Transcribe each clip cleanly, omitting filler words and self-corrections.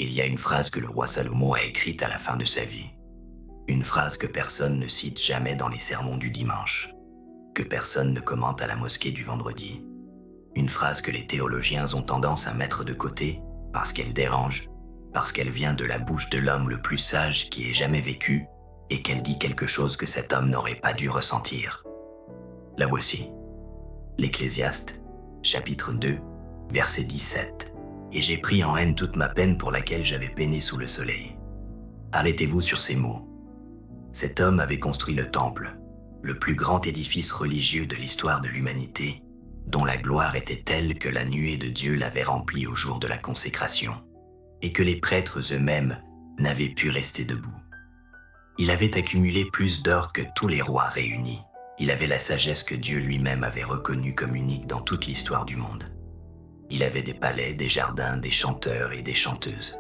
Il y a une phrase que le roi Salomon a écrite à la fin de sa vie. Une phrase que personne ne cite jamais dans les sermons du dimanche, que personne ne commente à la mosquée du vendredi. Une phrase que les théologiens ont tendance à mettre de côté parce qu'elle dérange, parce qu'elle vient de la bouche de l'homme le plus sage qui ait jamais vécu et qu'elle dit quelque chose que cet homme n'aurait pas dû ressentir. La voici. L'Ecclésiaste, chapitre 2, verset 17. Et j'ai pris en haine toute ma peine pour laquelle j'avais peiné sous le soleil. Arrêtez-vous sur ces mots. Cet homme avait construit le temple, le plus grand édifice religieux de l'histoire de l'humanité, dont la gloire était telle que la nuée de Dieu l'avait rempli au jour de la consécration, et que les prêtres eux-mêmes n'avaient pu rester debout. Il avait accumulé plus d'or que tous les rois réunis. Il avait la sagesse que Dieu lui-même avait reconnue comme unique dans toute l'histoire du monde. Il avait des palais, des jardins, des chanteurs et des chanteuses.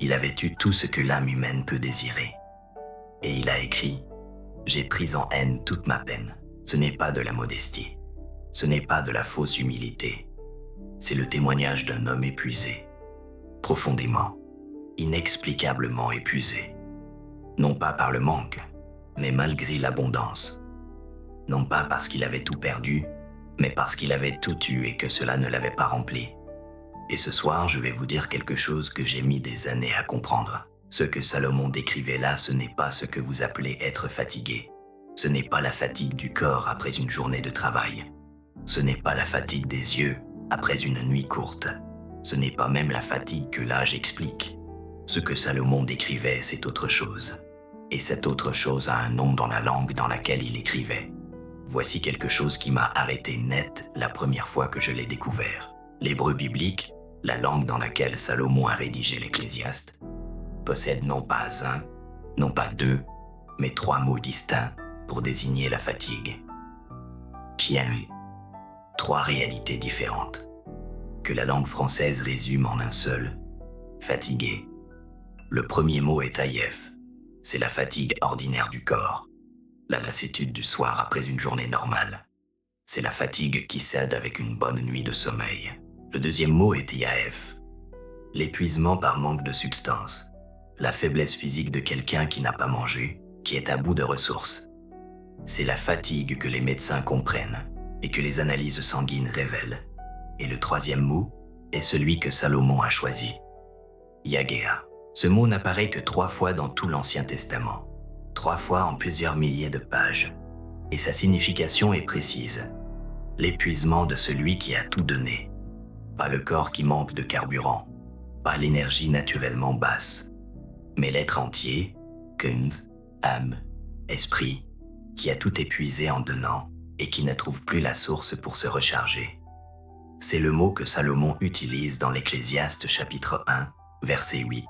Il avait eu tout ce que l'âme humaine peut désirer. Et il a écrit « J'ai pris en haine toute ma peine ». Ce n'est pas de la modestie. Ce n'est pas de la fausse humilité. C'est le témoignage d'un homme épuisé, profondément, inexplicablement épuisé. Non pas par le manque, mais malgré l'abondance. Non pas parce qu'il avait tout perdu, mais parce qu'il avait tout eu et que cela ne l'avait pas rempli. Et ce soir, je vais vous dire quelque chose que j'ai mis des années à comprendre. Ce que Salomon décrivait là, ce n'est pas ce que vous appelez être fatigué. Ce n'est pas la fatigue du corps après une journée de travail. Ce n'est pas la fatigue des yeux après une nuit courte. Ce n'est pas même la fatigue que l'âge explique. Ce que Salomon décrivait, c'est autre chose. Et cette autre chose a un nom dans la langue dans laquelle il écrivait. Voici quelque chose qui m'a arrêté net la première fois que je l'ai découvert. L'hébreu biblique, la langue dans laquelle Salomon a rédigé l'Ecclésiaste, possède non pas un, non pas deux, mais trois mots distincts pour désigner la fatigue. Pienne. Trois réalités différentes, que la langue française résume en un seul, fatigué. Le premier mot est ayef, c'est la fatigue ordinaire du corps. La lassitude du soir après une journée normale. C'est la fatigue qui cède avec une bonne nuit de sommeil. Le deuxième mot est yaef. L'épuisement par manque de substance. La faiblesse physique de quelqu'un qui n'a pas mangé, qui est à bout de ressources. C'est la fatigue que les médecins comprennent et que les analyses sanguines révèlent. Et le troisième mot est celui que Salomon a choisi. Yagéa. Ce mot n'apparaît que 3 fois dans tout l'Ancien Testament. 3 fois en plusieurs milliers de pages, et sa signification est précise. L'épuisement de celui qui a tout donné. Pas le corps qui manque de carburant, pas l'énergie naturellement basse, mais l'être entier, kunz, âme, esprit, qui a tout épuisé en donnant et qui ne trouve plus la source pour se recharger. C'est le mot que Salomon utilise dans l'Ecclésiaste chapitre 1, verset 8.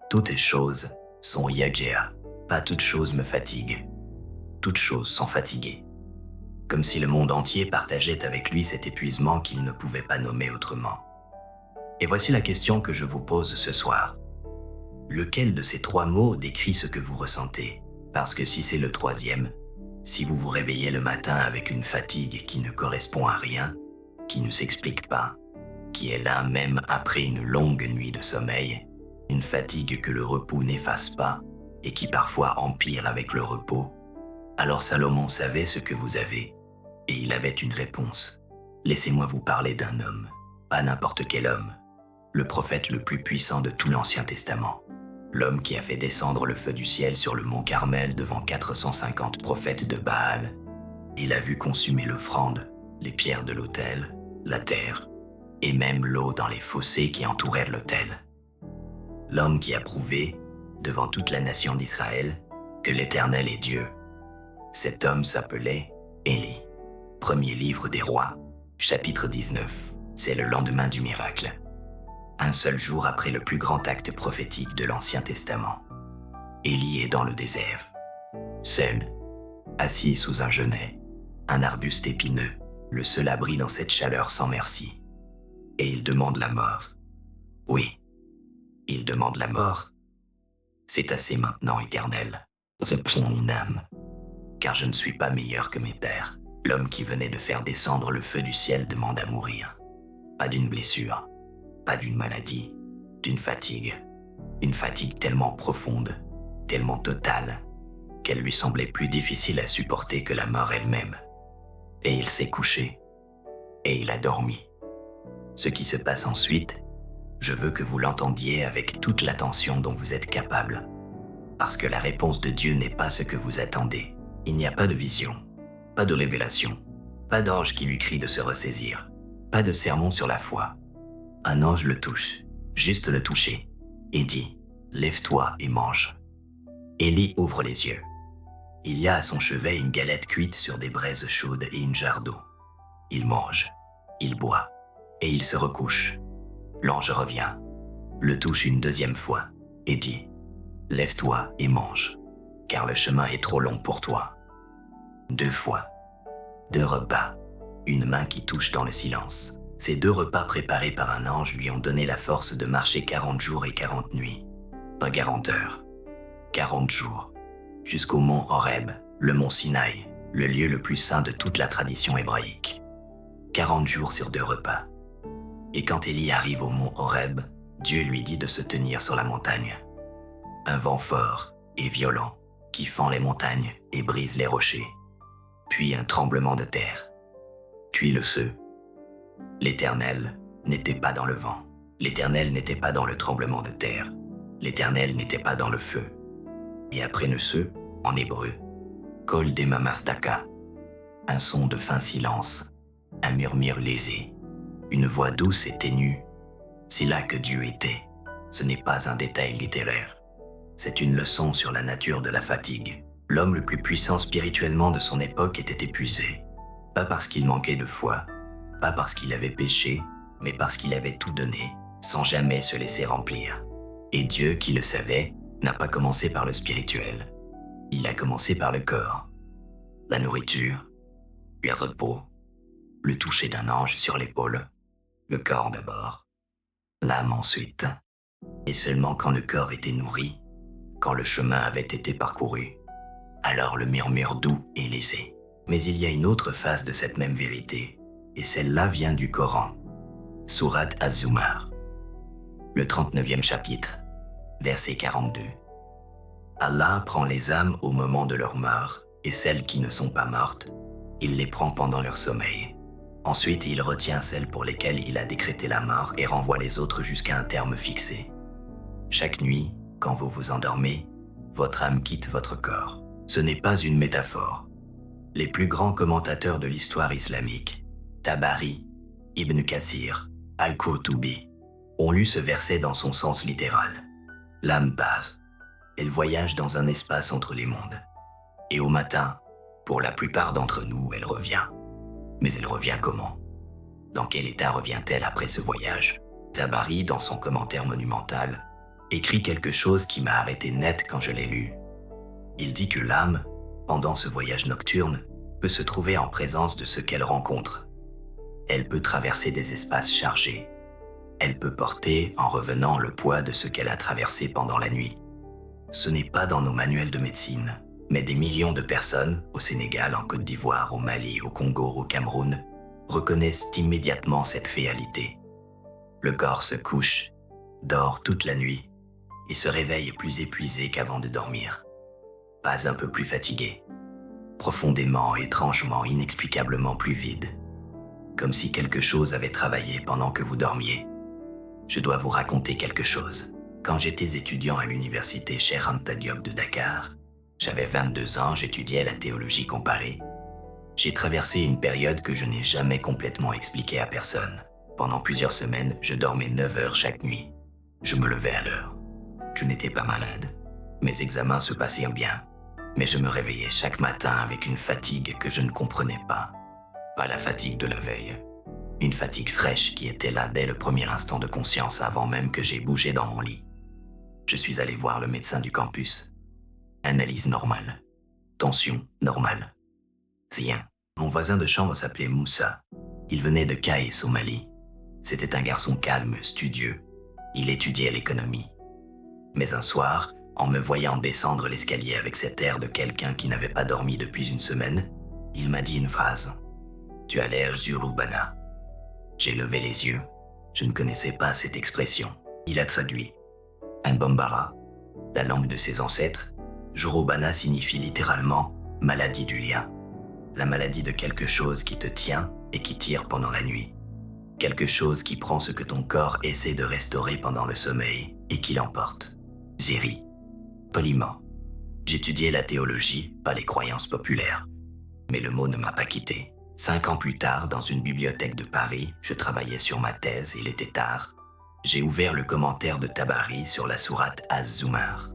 Toutes choses sont yagéa. Pas toutes choses me fatiguent. Toutes choses sont fatiguées. Comme si le monde entier partageait avec lui cet épuisement qu'il ne pouvait pas nommer autrement. Et voici la question que je vous pose ce soir. Lequel de ces 3 mots décrit ce que vous ressentez? Parce que si c'est le troisième, si vous vous réveillez le matin avec une fatigue qui ne correspond à rien, qui ne s'explique pas, qui est là même après une longue nuit de sommeil, une fatigue que le repos n'efface pas, et qui parfois empire avec le repos, alors Salomon savait ce que vous avez, et il avait une réponse. Laissez-moi vous parler d'un homme, pas n'importe quel homme, le prophète le plus puissant de tout l'Ancien Testament, l'homme qui a fait descendre le feu du ciel sur le mont Carmel devant 450 prophètes de Baal. Il a vu consumer l'offrande, les pierres de l'autel, la terre, et même l'eau dans les fossés qui entouraient l'autel. L'homme qui a prouvé, devant toute la nation d'Israël, que l'Éternel est Dieu. Cet homme s'appelait Élie. Premier livre des rois, chapitre 19. C'est le lendemain du miracle. Un seul jour après le plus grand acte prophétique de l'Ancien Testament. Élie est dans le désert, seul, assis sous un genêt, un arbuste épineux, le seul abri dans cette chaleur sans merci. Et il demande la mort. Oui, il demande la mort. C'est assez maintenant, Éternel. Prends mon âme, car je ne suis pas meilleur que mes pères. L'homme qui venait de faire descendre le feu du ciel demande à mourir. Pas d'une blessure, pas d'une maladie, d'une fatigue. Une fatigue tellement profonde, tellement totale, qu'elle lui semblait plus difficile à supporter que la mort elle-même. Et il s'est couché, et il a dormi. Ce qui se passe ensuite, je veux que vous l'entendiez avec toute l'attention dont vous êtes capable. Parce que la réponse de Dieu n'est pas ce que vous attendez. Il n'y a pas de vision, pas de révélation, pas d'ange qui lui crie de se ressaisir, pas de sermon sur la foi. Un ange le touche, juste le toucher, et dit « Lève-toi et mange ». Élie ouvre les yeux. Il y a à son chevet une galette cuite sur des braises chaudes et une jarre d'eau. Il mange, il boit, et il se recouche. L'ange revient, le touche une deuxième fois, et dit « Lève-toi et mange, car le chemin est trop long pour toi. » 2 fois, 2 repas, une main qui touche dans le silence. Ces 2 repas préparés par un ange lui ont donné la force de marcher 40 jours et 40 nuits, pas 40 heures, 40 jours, jusqu'au mont Horeb, le mont Sinaï, le lieu le plus saint de toute la tradition hébraïque. 40 jours sur 2 repas. Et quand Élie arrive au mont Horeb, Dieu lui dit de se tenir sur la montagne. Un vent fort et violent qui fend les montagnes et brise les rochers. Puis un tremblement de terre. Puis le feu. L'Éternel n'était pas dans le vent. L'Éternel n'était pas dans le tremblement de terre. L'Éternel n'était pas dans le feu. Et après le feu, en hébreu, Kol Demamastaka, un son de fin silence, un murmure lésé, une voix douce et ténue. C'est là que Dieu était. Ce n'est pas un détail littéraire. C'est une leçon sur la nature de la fatigue. L'homme le plus puissant spirituellement de son époque était épuisé. Pas parce qu'il manquait de foi, pas parce qu'il avait péché, mais parce qu'il avait tout donné, sans jamais se laisser remplir. Et Dieu, qui le savait, n'a pas commencé par le spirituel. Il a commencé par le corps. La nourriture, le repos, le toucher d'un ange sur l'épaule, le corps d'abord, l'âme ensuite. Et seulement quand le corps était nourri, quand le chemin avait été parcouru, alors le murmure doux et lésé. Mais il y a une autre face de cette même vérité, et celle-là vient du Coran. Sourate Az-Zumar, le 39e chapitre, verset 42. Allah prend les âmes au moment de leur mort, et celles qui ne sont pas mortes, il les prend pendant leur sommeil. Ensuite, il retient celles pour lesquelles il a décrété la mort et renvoie les autres jusqu'à un terme fixé. Chaque nuit, quand vous vous endormez, votre âme quitte votre corps. Ce n'est pas une métaphore. Les plus grands commentateurs de l'histoire islamique, Tabari, Ibn Kathir, Al-Qurtubi, ont lu ce verset dans son sens littéral. L'âme passe. Elle voyage dans un espace entre les mondes. Et au matin, pour la plupart d'entre nous, elle revient. Mais elle revient comment? Dans quel état revient-elle après ce voyage? Tabari, dans son commentaire monumental, écrit quelque chose qui m'a arrêté net quand je l'ai lu. Il dit que l'âme, pendant ce voyage nocturne, peut se trouver en présence de ce qu'elle rencontre. Elle peut traverser des espaces chargés. Elle peut porter, en revenant, le poids de ce qu'elle a traversé pendant la nuit. Ce n'est pas dans nos manuels de médecine, mais des millions de personnes, au Sénégal, en Côte d'Ivoire, au Mali, au Congo, au Cameroun, reconnaissent immédiatement cette réalité. Le corps se couche, dort toute la nuit, et se réveille plus épuisé qu'avant de dormir. Pas un peu plus fatigué, profondément, étrangement, inexplicablement plus vide, comme si quelque chose avait travaillé pendant que vous dormiez. Je dois vous raconter quelque chose. Quand j'étais étudiant à l'université Cheikh Anta Diop de Dakar, j'avais 22 ans, j'étudiais la théologie comparée. J'ai traversé une période que je n'ai jamais complètement expliquée à personne. Pendant plusieurs semaines, je dormais 9 heures chaque nuit. Je me levais à l'heure. Je n'étais pas malade. Mes examens se passaient bien. Mais je me réveillais chaque matin avec une fatigue que je ne comprenais pas. Pas la fatigue de la veille. Une fatigue fraîche qui était là dès le premier instant de conscience avant même que j'aie bougé dans mon lit. Je suis allé voir le médecin du campus. Analyse normale. Tension normale. Rien. Mon voisin de chambre s'appelait Moussa. Il venait de Caille, Somalie. C'était un garçon calme, studieux. Il étudiait l'économie. Mais un soir, en me voyant descendre l'escalier avec cet air de quelqu'un qui n'avait pas dormi depuis une semaine, il m'a dit une phrase. « Tu as l'air Zurubana ». J'ai levé les yeux. Je ne connaissais pas cette expression. Il a traduit. Bambara, la langue de ses ancêtres, Jorobana signifie littéralement « maladie du lien », la maladie de quelque chose qui te tient et qui tire pendant la nuit. Quelque chose qui prend ce que ton corps essaie de restaurer pendant le sommeil et qui l'emporte. Zéri. Poliment. J'étudiais la théologie, pas les croyances populaires. Mais le mot ne m'a pas quitté. 5 ans plus tard, dans une bibliothèque de Paris, je travaillais sur ma thèse, il était tard. J'ai ouvert le commentaire de Tabari sur la sourate Az-Zumar.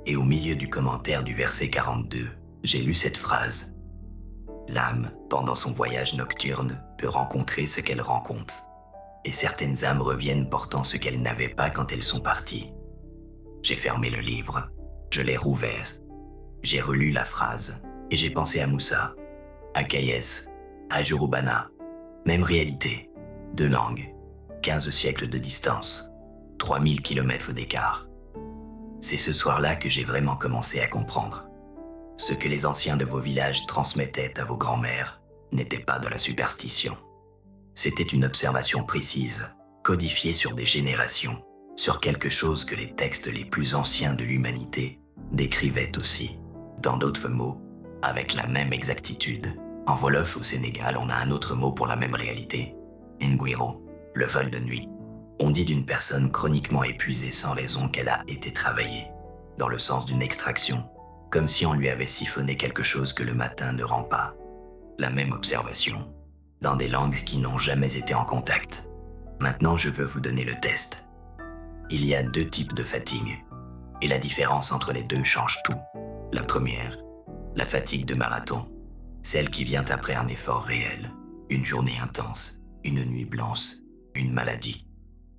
Et au milieu du commentaire du verset 42, j'ai lu cette phrase. L'âme, pendant son voyage nocturne, peut rencontrer ce qu'elle rencontre. Et certaines âmes reviennent portant ce qu'elles n'avaient pas quand elles sont parties. J'ai fermé le livre, je l'ai rouvert. J'ai relu la phrase et j'ai pensé à Moussa, à Kayes, à Jorobana. Même réalité, 2 langues, 15 siècles de distance, 3000 kilomètres d'écart. C'est ce soir-là que j'ai vraiment commencé à comprendre. Ce que les anciens de vos villages transmettaient à vos grands-mères n'était pas de la superstition. C'était une observation précise, codifiée sur des générations, sur quelque chose que les textes les plus anciens de l'humanité décrivaient aussi. Dans d'autres mots, avec la même exactitude. En Wolof au Sénégal, on a un autre mot pour la même réalité. Nguiro, le vol de nuit. On dit d'une personne chroniquement épuisée sans raison qu'elle a été travaillée, dans le sens d'une extraction, comme si on lui avait siphonné quelque chose que le matin ne rend pas. La même observation, dans des langues qui n'ont jamais été en contact. Maintenant, je veux vous donner le test. Il y a 2 types de fatigue, et la différence entre les deux change tout. La première, la fatigue de marathon, celle qui vient après un effort réel, une journée intense, une nuit blanche, une maladie.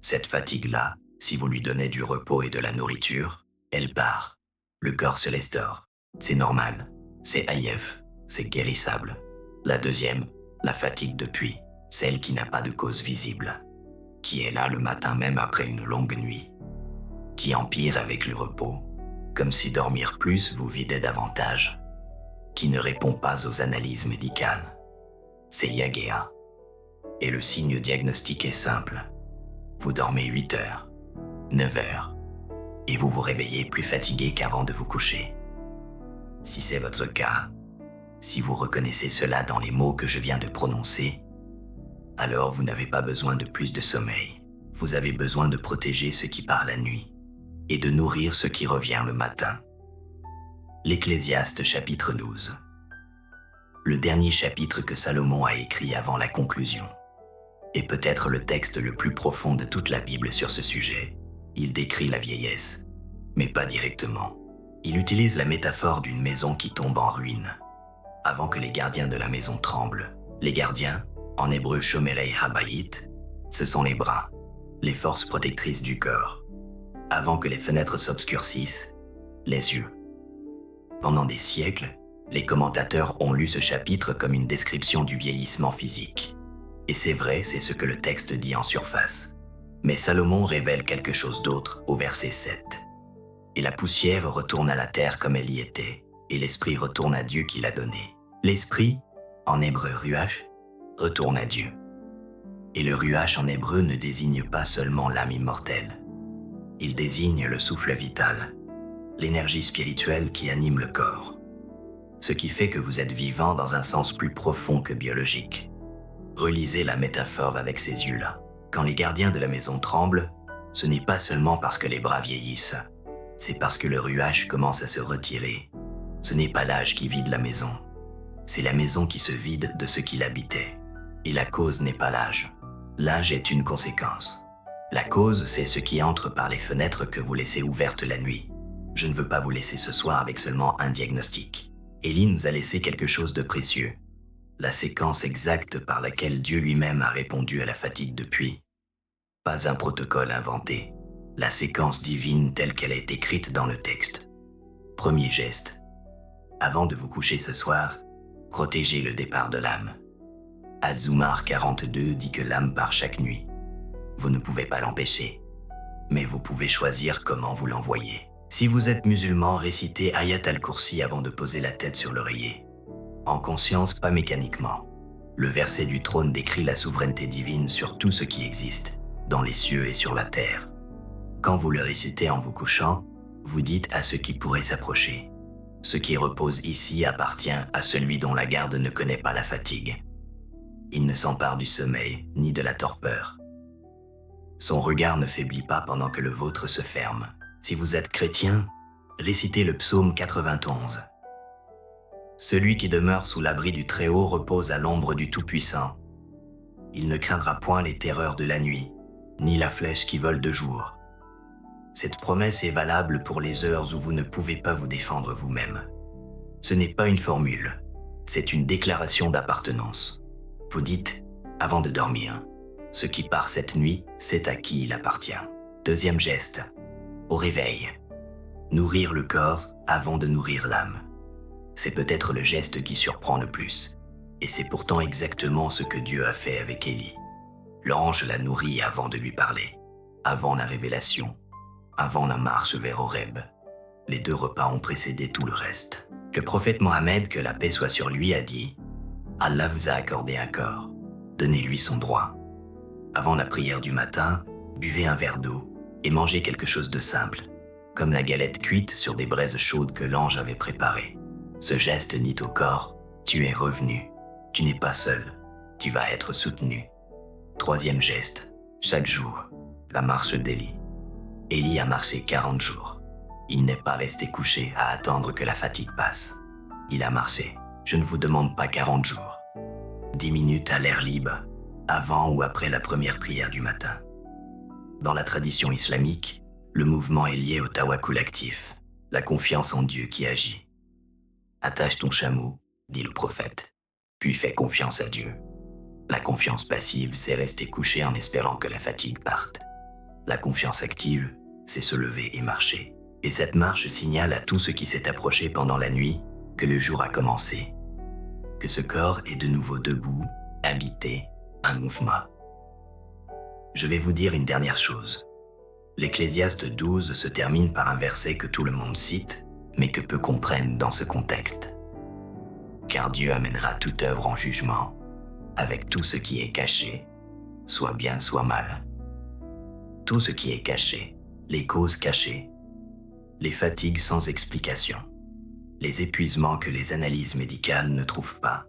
Cette fatigue-là, si vous lui donnez du repos et de la nourriture, elle part. Le corps se restaure. C'est normal, c'est AIF, c'est guérissable. La deuxième, la fatigue de pluie, celle qui n'a pas de cause visible, qui est là le matin même après une longue nuit, qui empire avec le repos, comme si dormir plus vous vidait davantage, qui ne répond pas aux analyses médicales. C'est Yagéa. Et le signe diagnostique est simple. Vous dormez 8 heures, 9 heures, et vous vous réveillez plus fatigué qu'avant de vous coucher. Si c'est votre cas, si vous reconnaissez cela dans les mots que je viens de prononcer, alors vous n'avez pas besoin de plus de sommeil. Vous avez besoin de protéger ce qui part la nuit et de nourrir ce qui revient le matin. L'Ecclésiaste chapitre 12. Le dernier chapitre que Salomon a écrit avant la conclusion est peut-être le texte le plus profond de toute la Bible sur ce sujet. Il décrit la vieillesse, mais pas directement. Il utilise la métaphore d'une maison qui tombe en ruine, avant que les gardiens de la maison tremblent. Les gardiens, en hébreu shomerei habayit, ce sont les bras, les forces protectrices du corps. Avant que les fenêtres s'obscurcissent, les yeux. Pendant des siècles, les commentateurs ont lu ce chapitre comme une description du vieillissement physique. Et c'est vrai, c'est ce que le texte dit en surface. Mais Salomon révèle quelque chose d'autre au verset 7. Et la poussière retourne à la terre comme elle y était, et l'esprit retourne à Dieu qui l'a donné. L'esprit, en hébreu ruach, retourne à Dieu. Et le ruach en hébreu ne désigne pas seulement l'âme immortelle. Il désigne le souffle vital, l'énergie spirituelle qui anime le corps. Ce qui fait que vous êtes vivant dans un sens plus profond que biologique. Relisez la métaphore avec ces yeux-là. Quand les gardiens de la maison tremblent, ce n'est pas seulement parce que les bras vieillissent, c'est parce que le ruach commence à se retirer. Ce n'est pas l'âge qui vide la maison, c'est la maison qui se vide de ce qui l'habitait. Et la cause n'est pas l'âge. L'âge est une conséquence. La cause, c'est ce qui entre par les fenêtres que vous laissez ouvertes la nuit. Je ne veux pas vous laisser ce soir avec seulement un diagnostic. Élie nous a laissé quelque chose de précieux. La séquence exacte par laquelle Dieu lui-même a répondu à la fatigue de pluie. Pas un protocole inventé. La séquence divine telle qu'elle est écrite dans le texte. Premier geste. Avant de vous coucher ce soir, protégez le départ de l'âme. Az-Zumar 42 dit que l'âme part chaque nuit. Vous ne pouvez pas l'empêcher, mais vous pouvez choisir comment vous l'envoyez. Si vous êtes musulman, récitez Ayat al-Kursi avant de poser la tête sur l'oreiller. En conscience, pas mécaniquement. Le verset du trône décrit la souveraineté divine sur tout ce qui existe, dans les cieux et sur la terre. Quand vous le récitez en vous couchant, vous dites à ce qui pourrait s'approcher. Ce qui repose ici appartient à celui dont la garde ne connaît pas la fatigue. Il ne s'empare du sommeil ni de la torpeur. Son regard ne faiblit pas pendant que le vôtre se ferme. Si vous êtes chrétien, récitez le psaume 91. Celui qui demeure sous l'abri du Très-Haut repose à l'ombre du Tout-Puissant. Il ne craindra point les terreurs de la nuit, ni la flèche qui vole de jour. Cette promesse est valable pour les heures où vous ne pouvez pas vous défendre vous-même. Ce n'est pas une formule, c'est une déclaration d'appartenance. Vous dites, avant de dormir, ce qui part cette nuit, c'est à qui il appartient. Deuxième geste, au réveil. Nourrir le corps avant de nourrir l'âme. C'est peut-être le geste qui surprend le plus. Et c'est pourtant exactement ce que Dieu a fait avec Élie. L'ange l'a nourri avant de lui parler, avant la révélation, avant la marche vers Horeb. Les 2 repas ont précédé tout le reste. Le prophète Mohammed, que la paix soit sur lui, a dit « Allah vous a accordé un corps, donnez-lui son droit. Avant la prière du matin, buvez un verre d'eau et mangez quelque chose de simple, comme la galette cuite sur des braises chaudes que l'ange avait préparées. Ce geste dit au corps « Tu es revenu, tu n'es pas seul, tu vas être soutenu. » Troisième geste, chaque jour, la marche d'Élie. Élie a marché 40 jours. Il n'est pas resté couché à attendre que la fatigue passe. Il a marché, je ne vous demande pas 40 jours. 10 minutes à l'air libre, avant ou après la première prière du matin. Dans la tradition islamique, le mouvement est lié au tawakkul actif, la confiance en Dieu qui agit. Attache ton chameau, dit le prophète, puis fais confiance à Dieu. La confiance passive, c'est rester couché en espérant que la fatigue parte. La confiance active, c'est se lever et marcher. Et cette marche signale à tout ce qui s'est approché pendant la nuit que le jour a commencé, que ce corps est de nouveau debout, habité, un mouvement. Je vais vous dire une dernière chose. L'Ecclésiaste 12 se termine par un verset que tout le monde cite, mais que peu comprennent dans ce contexte. Car Dieu amènera toute œuvre en jugement, avec tout ce qui est caché, soit bien, soit mal. Tout ce qui est caché, les causes cachées, les fatigues sans explication, les épuisements que les analyses médicales ne trouvent pas,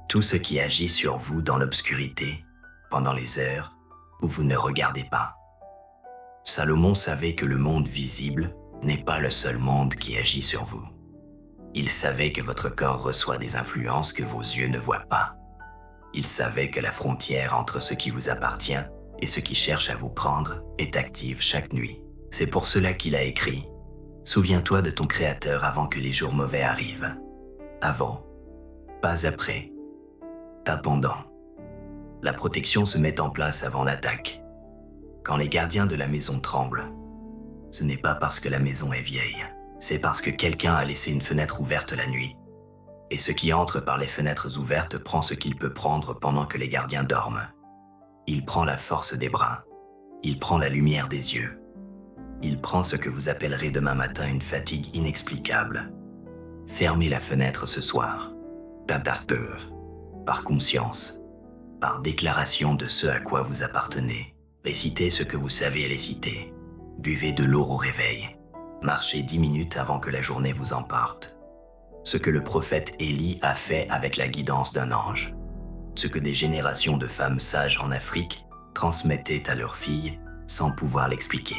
tout ce qui agit sur vous dans l'obscurité, pendant les heures où vous ne regardez pas. Salomon savait que le monde visible n'est pas le seul monde qui agit sur vous. Il savait que votre corps reçoit des influences que vos yeux ne voient pas. Il savait que la frontière entre ce qui vous appartient et ce qui cherche à vous prendre est active chaque nuit. C'est pour cela qu'il a écrit « Souviens-toi de ton Créateur avant que les jours mauvais arrivent. » Avant, pas après, pas pendant. La protection se met en place avant l'attaque. Quand les gardiens de la maison tremblent, ce n'est pas parce que la maison est vieille, c'est parce que quelqu'un a laissé une fenêtre ouverte la nuit. Et ce qui entre par les fenêtres ouvertes prend ce qu'il peut prendre pendant que les gardiens dorment. Il prend la force des bras. Il prend la lumière des yeux. Il prend ce que vous appellerez demain matin une fatigue inexplicable. Fermez la fenêtre ce soir. Pas par peur, par conscience, par déclaration de ce à quoi vous appartenez. Récitez ce que vous savez réciter. Buvez de l'eau au réveil. Marchez 10 minutes avant que la journée vous emporte. Ce que le prophète Élie a fait avec la guidance d'un ange. Ce que des générations de femmes sages en Afrique transmettaient à leurs filles sans pouvoir l'expliquer.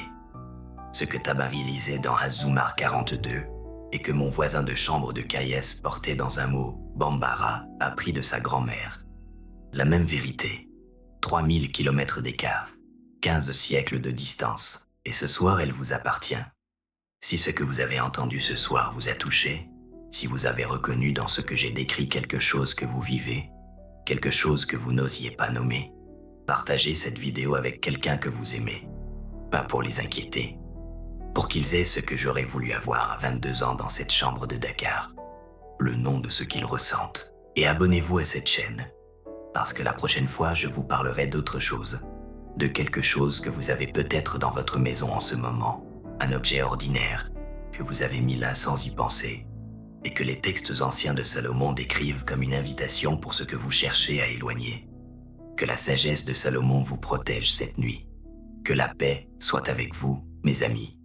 Ce que Tabari lisait dans Az-Zumar 42 et que mon voisin de chambre de Kayes portait dans un mot « Bambara » appris de sa grand-mère. La même vérité. 3000 kilomètres d'écart, 15 siècles de distance. Et ce soir, elle vous appartient. Si ce que vous avez entendu ce soir vous a touché, si vous avez reconnu dans ce que j'ai décrit quelque chose que vous vivez, quelque chose que vous n'osiez pas nommer, partagez cette vidéo avec quelqu'un que vous aimez. Pas pour les inquiéter, pour qu'ils aient ce que j'aurais voulu avoir à 22 ans dans cette chambre de Dakar, le nom de ce qu'ils ressentent. Et abonnez-vous à cette chaîne, parce que la prochaine fois, je vous parlerai d'autre chose, de quelque chose que vous avez peut-être dans votre maison en ce moment, un objet ordinaire que vous avez mis là sans y penser, et que les textes anciens de Salomon décrivent comme une invitation pour ce que vous cherchez à éloigner. Que la sagesse de Salomon vous protège cette nuit. Que la paix soit avec vous, mes amis.